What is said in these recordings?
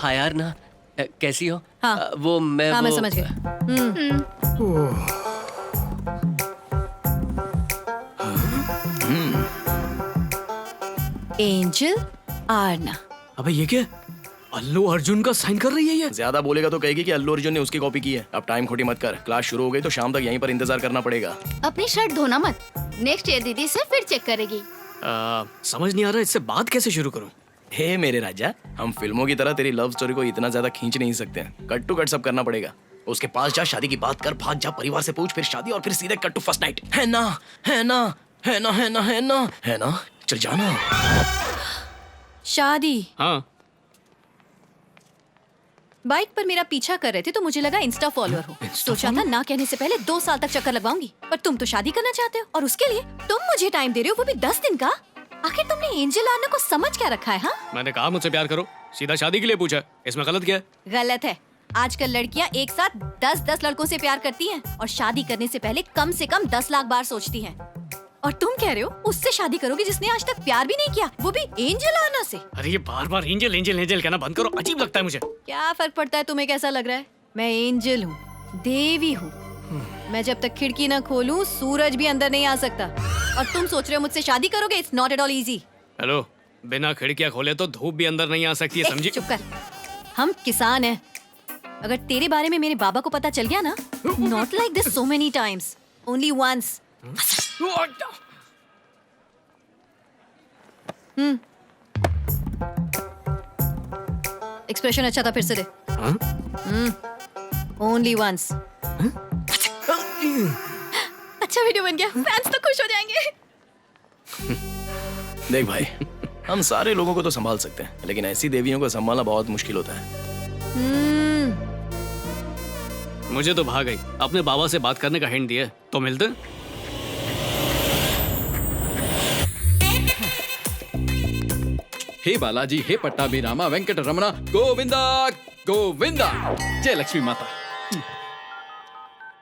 हाय यार ना, कैसी हो? हाँ। वो मैं हाँ, वो मैं समझ गई। एंजल आरना। अबे ये क्या? अल्लू अर्जुन का साइन कर रही है ये। ज्यादा बोलेगा तो कहेगी कि अल्लू अर्जुन ने उसकी कॉपी की है। अब टाइम खोटी मत कर, क्लास शुरू हो गई तो शाम तक यहीं पर इंतजार करना पड़ेगा। अपनी शर्ट धोना मत, नेक्स्ट ईयर दीदी से फिर चेक करेगी। समझ नहीं आ रहा इससे बात कैसे शुरू करूं। हे मेरे राजा, हम फिल्मों की तरह तेरी लव स्टोरी को इतना ज्यादा खींच नहीं सकते। कट टू कट सब करना पड़ेगा। उसके पास जा, शादी की बात कर, भाग जा, परिवार से पूछ, फिर शादी और फिर सीधे कट टू फर्स्ट नाइट। है ना, है ना, है ना, है ना, है ना, है ना, चल जाना। शादी। हाँ बाइक पर मेरा पीछा कर रहे थे तो मुझे लगा इंस्टा फॉलोअर हो। सोचा था ना कहने से पहले 2 साल तक चक्कर लगवाऊंगी, पर तुम तो शादी करना चाहते हो और उसके लिए तुम मुझे टाइम दे रहे हो, वो भी 10 दिन का। आखिर तुमने एंजल आरना को समझ क्या रखा है? हाँ, मैंने कहा मुझसे प्यार करो, सीधा शादी के लिए पूछा, इसमें गलत क्या है? गलत है। आजकल लड़कियां एक साथ 10-10 लड़कों से प्यार करती हैं और शादी करने से पहले कम से कम 10 लाख बार सोचती हैं। और तुम कह रहे हो उससे शादी करोगे जिसने आज तक प्यार भी नहीं किया, वो भी एंजल आरना से। अरे ये बार बार एंजल एंजल एंजल कहना बंद करो, अजीब लगता है मुझे। क्या फर्क पड़ता है तुम्हें कैसा लग रहा है? मैं एंजल हूँ, देवी हूँ। मैं जब तक खिड़की न खोलूं सूरज भी अंदर नहीं आ सकता। और तुम सोच रहे हो मुझसे शादी करोगे? It's not at all easy. Hello, बिना खिड़कियां खोले तो धूप भी अंदर नहीं आ सकती है, समझी? चुप कर। हम किसान हैं। अगर तेरे बारे में मेरे बाबा को पता चल गया ना, not like this so many times, only once. Expression अच्छा था, फिर से दे। Only once. अच्छा वीडियो बन गया, फैंस तो खुश हो जाएंगे। देख भाई, हम सारे लोगों को तो संभाल सकते हैं, लेकिन ऐसी देवियों को संभालना बहुत मुश्किल होता है। मुझे तो भाग गई, अपने बाबा से बात करने का हिंट दिया, तो मिलते। हे बालाजी, हे पट्टाभिरामा वेंकट रमना गोविंदा गोविंदा, जय लक्ष्मी माता।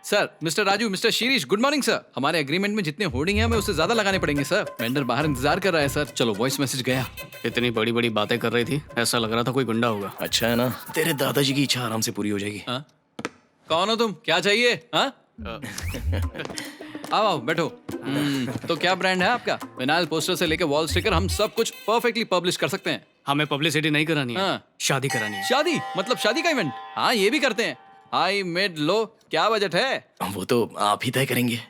Sir, mister Raju, mister Shirish, good morning sir. हमारे एग्रीमेंट में जितने होर्डिंग हैं हमें उससे ज्यादा लगाने पड़ेंगे सर। वेंडर बाहर इंतजार कर रहा है सर। चलो, वॉइस मैसेज गया। इतनी बड़ी बड़ी बातें कर रही थी, ऐसा लग रहा था कोई गुंडा होगा। अच्छा है ना, तेरे दादाजी की इच्छा आराम से पूरी हो जाएगी। हाँ? कौन हो तुम? क्या चाहिए? हाँ? आओ आओ बैठो। तो क्या ब्रांड है आपका? विनाइल पोस्टर से लेके वॉल स्टिकर, हम सब कुछ परफेक्टली पब्लिश कर सकते हैं। हमें पब्लिसिटी नहीं करानी है, हाँ। शादी करानी है। शादी मतलब शादी का इवेंट? हाँ, ये भी करते हैं। हाई मिड लो, क्या बजट है? वो तो आप ही तय करेंगे।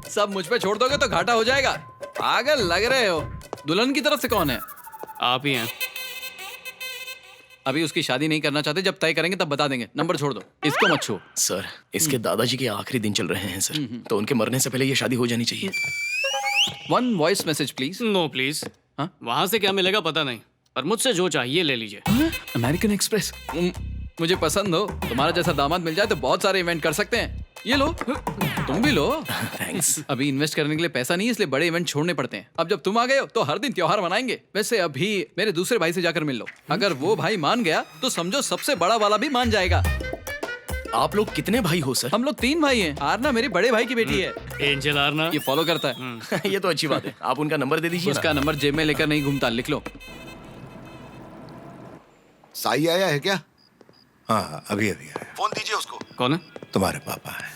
सब मुझ पे छोड़ दोगे तो घाटा हो जाएगा। पागल लग रहे हो। दुल्हन की तरफ से कौन है? आप ही हैं। अभी उसकी शादी नहीं करना चाहते, जब तय करेंगे तब बता देंगे। नंबर छोड़ दो, इसको मत छू। सर, इसके दादाजी के आखिरी दिन चल रहे हैं सर, तो उनके मरने से पहले ये शादी हो जानी चाहिए। 1 voice message please. No please. हाँ? वहां से क्या मिलेगा पता नहीं, पर मुझसे जो चाहिए ले लीजिए। American express. मुझे पसंद हो, तुम्हारा जैसा दामाद मिल जाए तो बहुत सारे इवेंट कर सकते हैं। ये लो, तुम भी लो। थैंक्स। अभी इन्वेस्ट करने के लिए पैसा नहीं है, इसलिए बड़े इवेंट छोड़ने पड़ते हैं। अब जब तुम आ गए हो तो हर दिन त्योहार मनाएंगे। वैसे अभी मेरे दूसरे भाई से जाकर मिल लो। अगर वो भाई मान गया तो समझो सबसे बड़ा वाला भी मान जाएगा। आप लोग कितने भाई हो सर? हम लोग 3 भाई हैं। आरना मेरे बड़े भाई की बेटी है। एंजल आरना ये फॉलो करता है। ये तो अच्छी बात है। आप उनका नंबर दे दीजिए। उसका नंबर जेब में लेकर नहीं घूमता, लिख लो। साई आया है क्या? हाँ, अभी अभी आया। फोन दीजिए उसको। कौन है? तुम्हारे पापा है।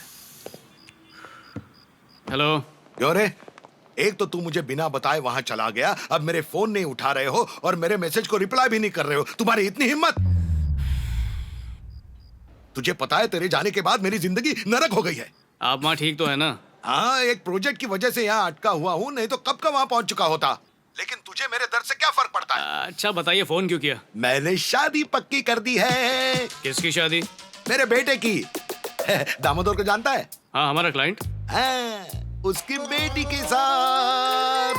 हेलो। क्यों रे? एक तो तू मुझे बिना बताए वहां चला गया, अब मेरे फोन नहीं उठा रहे हो और मेरे मैसेज को रिप्लाई भी नहीं कर रहे हो। तुम्हारी इतनी हिम्मत! तुझे पता है तेरे जाने के बाद मेरी जिंदगी नरक हो गई है। आप वहाँ ठीक तो है ना? हाँ, एक प्रोजेक्ट की वजह से यहाँ अटका हुआ हूँ, नहीं तो कब का वहां पहुंच चुका होता। लेकिन तुझे मेरे दर्द से क्या फर्क पड़ता है? अच्छा बताइए, फोन क्यों किया? मैंने शादी पक्की कर दी है। किसकी शादी? मेरे बेटे की। दामोदर को जानता है? हाँ, हमारा क्लाइंट। हाँ, उसकी बेटी के साथ।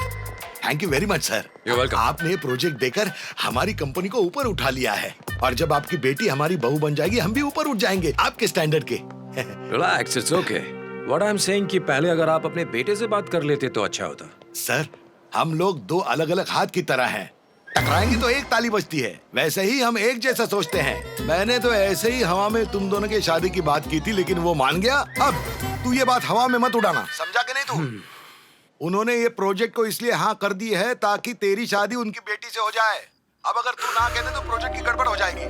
Thank you very much sir. आपने प्रोजेक्ट देकर हमारी कंपनी को ऊपर उठा लिया है, और जब आपकी बेटी हमारी बहू बन जाएगी हम भी ऊपर उठ जाएंगे आपके स्टैंडर्ड के। Relax, it's okay. What I am saying कि पहले अगर आप अपने बेटे से बात कर लेते तो अच्छा होता। सर, हम लोग 2 अलग-अलग हाथ की तरह हैं। टकराएंगे तो एक ताली बजती है, वैसे ही हम एक जैसा सोचते हैं। मैंने तो ऐसे ही हवा में तुम दोनों की शादी की बात की थी, लेकिन वो मान गया। अब तू ये बात हवा में मत उड़ाना, समझा के नहीं तू? उन्होंने ये प्रोजेक्ट को इसलिए हाँ कर दी है ताकि तेरी शादी उनकी बेटी से हो जाए। अब अगर तू ना कहते तो प्रोजेक्ट की गड़बड़ हो जाएगी।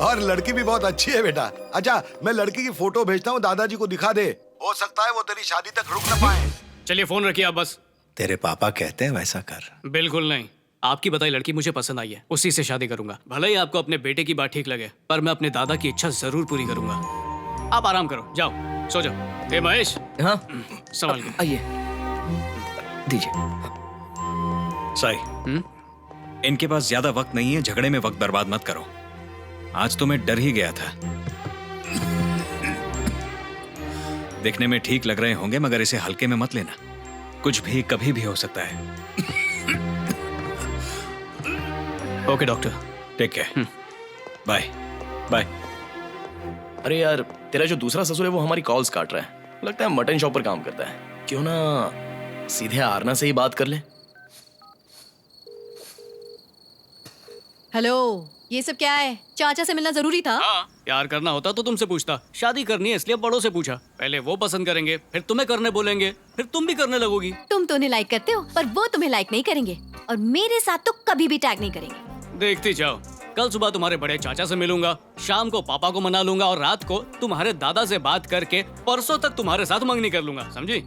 और लड़की भी बहुत अच्छी है बेटा। अच्छा, मैं लड़की की फोटो भेजता हूँ, दादाजी को दिखा दे, हो सकता है वो तेरी शादी तक रुक न पाए। चलिए फोन रखिए आप बस। तेरे पापा कहते हैं वैसा कर। बिल्कुल नहीं, आपकी बताई लड़की मुझे पसंद आई है, उसी से शादी करूंगा। भले ही आपको अपने बेटे की बात ठीक लगे, पर मैं अपने दादा की इच्छा जरूर पूरी करूंगा। आप आराम करो, जाओ सो जाओ। ए महेश, हाँ संभाल के आइए, दीजिए। साई, इनके पास ज्यादा वक्त नहीं है, झगड़े में वक्त बर्बाद मत करो। आज तो मैं डर ही गया था। दिखने में ठीक लग रहे होंगे, मगर इसे हल्के में मत लेना, कुछ भी कभी भी हो सकता है। Okay doctor, take care, bye bye. अरे यार, तेरा जो दूसरा ससुर है वो हमारी कॉल्स काट रहा है, लगता है मटन शॉप पर काम करता है। क्यों ना सीधे आरना से ही बात कर ले। हेलो, ये सब क्या है? चाचा से मिलना जरूरी था? प्यार करना होता तो तुमसे पूछता, शादी करनी है इसलिए बड़ों से पूछा। पहले वो पसंद करेंगे, फिर तुम्हें करने बोलेंगे, फिर तुम भी करने लगोगी। तुम तो उन्हें लाइक करते हो, पर वो तुम्हें लाइक नहीं करेंगे, और मेरे साथ तो कभी भी टैग नहीं करेंगे। देखती जाओ, कल सुबह तुम्हारे बड़े चाचा से मिलूंगा, शाम को पापा को मना लूंगा, और रात को तुम्हारे दादा से बात करके परसों तक तुम्हारे साथ मंगनी कर लूंगा, समझी?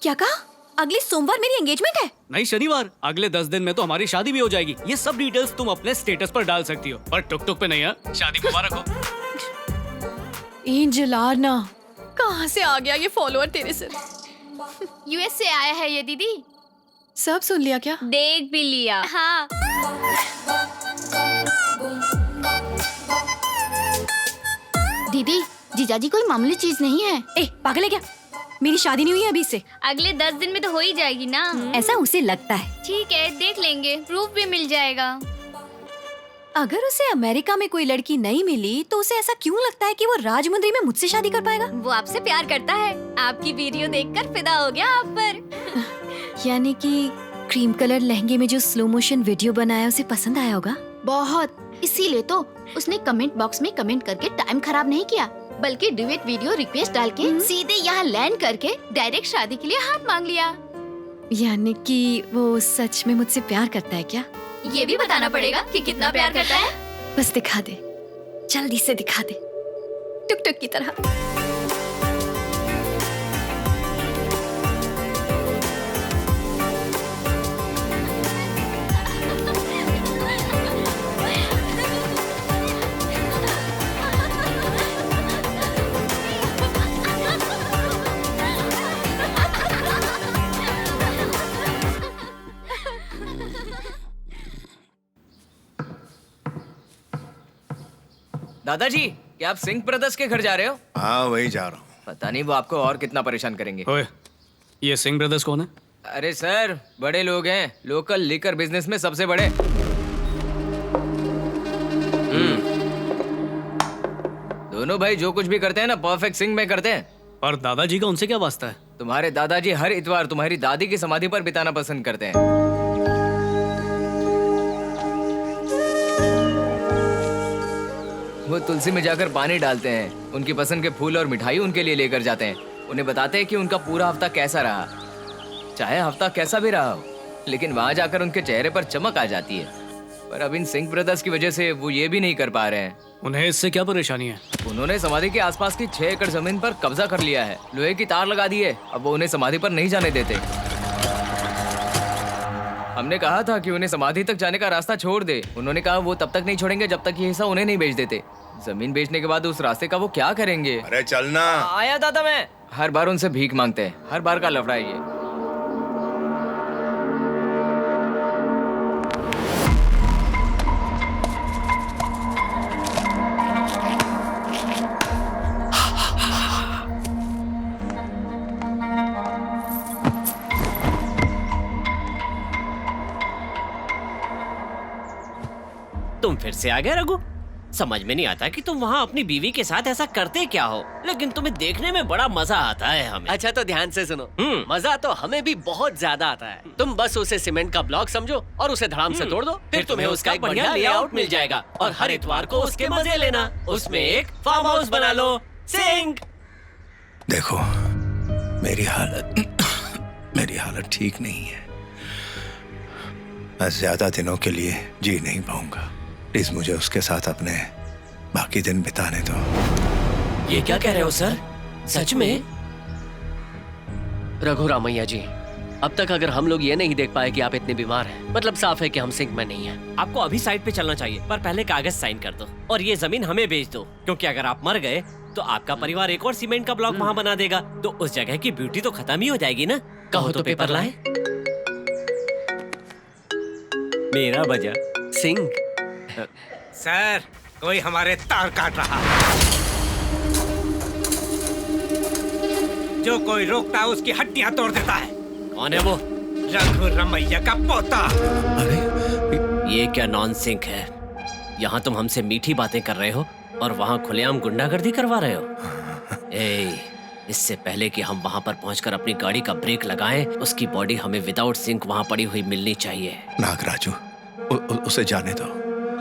क्या कहा? अगले सोमवार मेरी एंगेजमेंट है? नहीं, शनिवार। अगले 10 दिन में तो हमारी शादी भी हो जाएगी। ये सब डिटेल्स तुम अपने स्टेटस पर डाल सकती हो, पर टुक टुक पे नहीं है। शादी मुबारक हो। एंजल आरना, कहाँ से आ गया ये फॉलोअर तेरे सिर? यूएस से आया है ये दीदी। सब सुन लिया क्या? देख भी लिया। हाँ। दीदी, जीजाजी कोई मामूली चीज नहीं है। ए, पागल है क्या? मेरी शादी नहीं हुई है अभी से। अगले 10 दिन में तो हो ही जाएगी ना। ऐसा उसे लगता है। ठीक है, देख लेंगे, प्रूफ भी मिल जाएगा। अगर उसे अमेरिका में कोई लड़की नहीं मिली तो उसे ऐसा क्यों लगता है कि वो राजमुंद्री में मुझसे शादी कर पाएगा? वो आपसे प्यार करता है, आपकी वीडियो देखकर फिदा हो गया आप पर। यानी कि क्रीम कलर लहंगे में जो स्लो मोशन वीडियो बनाया उसे पसंद आया होगा। बहुत, इसीलिए तो उसने कमेंट बॉक्स में कमेंट करके टाइम खराब नहीं किया, बल्कि डिबेट वीडियो रिक्वेस्ट डाल के सीधे यहाँ लैंड करके डायरेक्ट शादी के लिए हाथ मांग लिया। यानी कि वो सच में मुझसे प्यार करता है क्या? ये भी बताना पड़ेगा कि कितना प्यार करता है। बस दिखा दे, जल्दी से दिखा दे, टुक टुक की तरह। दादाजी, क्या आप सिंह ब्रदर्स के घर जा रहे हो? हाँ वही जा रहा हूँ। पता नहीं वो आपको और कितना परेशान करेंगे। ओए, ये सिंह ब्रदर्स कौन है? अरे सर, बड़े लोग हैं, लोकल लिकर बिजनेस में सबसे बड़े। दोनों भाई जो कुछ भी करते हैं ना, परफेक्ट सिंह में करते हैं। और दादाजी का उनसे क्या वास्ता है? तुम्हारे दादाजी हर इतवार तुम्हारी दादी की समाधि पर बिताना पसंद करते हैं। वो तुलसी में जाकर पानी डालते हैं, उनकी पसंद के फूल और मिठाई उनके लिए लेकर जाते हैं, उन्हें बताते हैं कि उनका पूरा हफ्ता कैसा रहा, चाहे हफ्ता कैसा भी रहा हो, लेकिन वहां जाकर उनके चेहरे पर चमक आ जाती है। पर अब इन सिंह ब्रदर्स की वजह से वो ये भी नहीं कर पा रहे हैं। उन्हें इससे क्या परेशानी है? उन्होंने समाधि के आसपास की 6 एकड़ जमीन पर कब्जा कर लिया है, लोहे की तार लगा दी है, अब वो उन्हें समाधि पर नहीं जाने देते। हमने कहा था कि उन्हें समाधि तक जाने का रास्ता छोड़ दे, उन्होंने कहा वो तब तक नहीं छोड़ेंगे जब तक ये हिस्सा उन्हें नहीं बेच देते। जमीन बेचने के बाद उस रास्ते का वो क्या करेंगे? अरे चलना। आया दादा मैं। हर बार उनसे भीख मांगते हैं, हर बार का लफड़ा है ये। तुम फिर से आ गए रघु। समझ में नहीं आता कि तुम वहाँ अपनी बीवी के साथ ऐसा करते क्या हो, लेकिन तुम्हें देखने में बड़ा मजा आता है हमें। अच्छा तो ध्यान से सुनो, मजा तो हमें भी बहुत ज्यादा आता है। तुम बस उसे सीमेंट का ब्लॉक समझो और उसे धड़ाम से तोड़ दो, फिर तुम्हें उसका एक बढ़िया लेआउट मिल जाएगा और हर इतवार को उसके मजे लेना। उसमें एक फार्म हाउस बना लो। सिंह, देखो मेरी हालत मेरी हालत ठीक नहीं है। मैं ज्यादा दिनों के लिए जी नहीं पाऊंगा। प्लीज मुझे उसके साथ अपने बाकी दिन बिताने दो। ये क्या कह रहे हो सर? सच में? रघुरामैया जी, अब तक अगर हम लोग ये नहीं देख पाए कि आप इतने बीमार हैं, मतलब साफ है कि हम सिंक में नहीं हैं। आपको अभी साइट पे चलना चाहिए, पर पहले कागज साइन कर दो और ये जमीन हमें बेच दो, क्योंकि अगर आप मर गए तो आपका परिवार एक और सीमेंट का ब्लॉक वहाँ बना देगा, तो उस जगह की ब्यूटी तो खत्म ही हो जाएगी ना। कहो तो पेपर लाए। मेरा बजा सिंह। सर, कोई हमारे तार काट रहा है। जो कोई रोकता है उसकी हड्डियां तोड़ देता है। कौन है वो? रघुरामैया का पोता। ये क्या नॉनसेंस है? यहाँ तुम हमसे मीठी बातें कर रहे हो और वहाँ खुलेआम गुंडागर्दी करवा रहे हो। इससे पहले कि हम वहाँ पर पहुँचकर अपनी गाड़ी का ब्रेक लगाएं, उसकी बॉडी हमें विदाउट सिंक वहाँ पड़ी हुई मिलनी चाहिए। नागराजू, उसे जाने दो।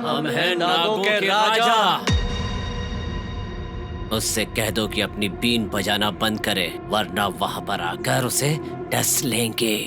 हम हैं नागों के राजा। उससे कह दो कि अपनी बीन बजाना बंद करे, वरना वहाँ पर आकर उसे डस लेंगे।